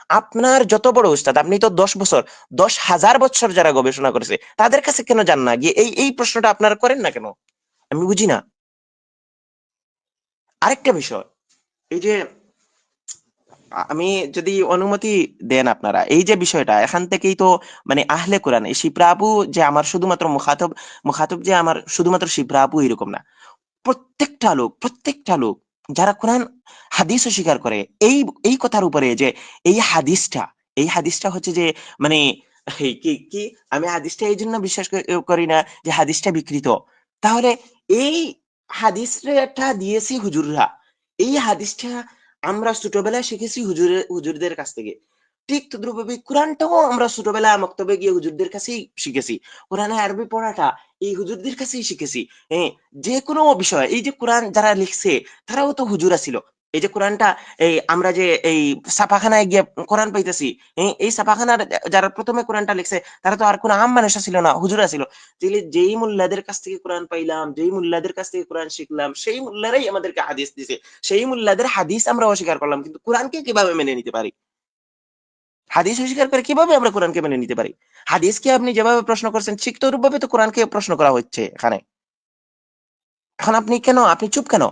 আপনার যত বড় উস্তাদ, আপনি তো 10 বছর, 10,000 বছর যারা গবেষণা করেছে তাদের কাছে কেন যান না গিয়ে এই এই প্রশ্নটা আপনারা করেন না কেন? আমি বুঝি না। আরেকটা বিষয়, এই যে আমি যদি অনুমতি দেন আপনারা, এই যে বিষয়টা এখান থেকেই তো মানে আহলে কোরআন, এই শিপ্রা আপু যে আমার শুধুমাত্র মুখাতব, মুখাতব যে আমার শুধুমাত্র শিপ্রা আপু এরকম না, প্রত্যেকটা লোক যারা কোরআন হাদিস স্বীকার করে এই এই কথার উপরে যে এই হাদিসটা, এই হাদিসটা হচ্ছে যে মানে এই কি কি আমি হাদিসটা এই জন্য বিশ্বাস করি না যে হাদিসটা বিকৃত। তাহলে এই হাদিসটা দিয়েছি হুজুররা, এই হাদিসটা আমরা ছোটবেলায় শিখেছি হুজুরদের কাছ থেকে। ঠিক তদ্রুপভাবে কোরআনটাও আমরা ছোটবেলায় মক্তবে গিয়ে হুজুরদের কাছেই শিখেছি। কোরআনে আরবি পড়াটা এই হুজুরদের কাছেই শিখেছি। হ্যাঁ, যে কোনো বিষয়, এই যে কোরআন যারা লিখছে তারাও তো হুজুরা ছিল। এই যে কোরআনটা, এই আমরা যে এই ছাপাখানায় গিয়ে কোরআন পাইতেছি, এই ছাপাখানার যারা প্রথমে কোরআনটা লিখছে তারা তো আর কোনো আম মানুষ ছিল না, হুজুরা ছিল। তাহলে যেই মুল্লাদের কাছ থেকে কোরআন পাইলাম, যেই মুল্লাদের কাছ থেকে কোরআন শিখলাম, সেই মুল্লারাই আমাদেরকে হাদিস দিছে। সেই মুল্লাদের হাদিস আমরা অস্বীকার করলাম, কিন্তু কোরআনকে কিভাবে মেনে নিতে পারি? হাদিস অস্বীকার করে কিভাবে আমরা কোরআনকে মেনে নিতে পারি? হাদিসকে আপনি যেভাবে প্রশ্ন করছেন ঠিক তরূপভাবে তো কোরআনকে প্রশ্ন করা হচ্ছে এখানে। এখন আপনি কেন, আপনি চুপ কেন?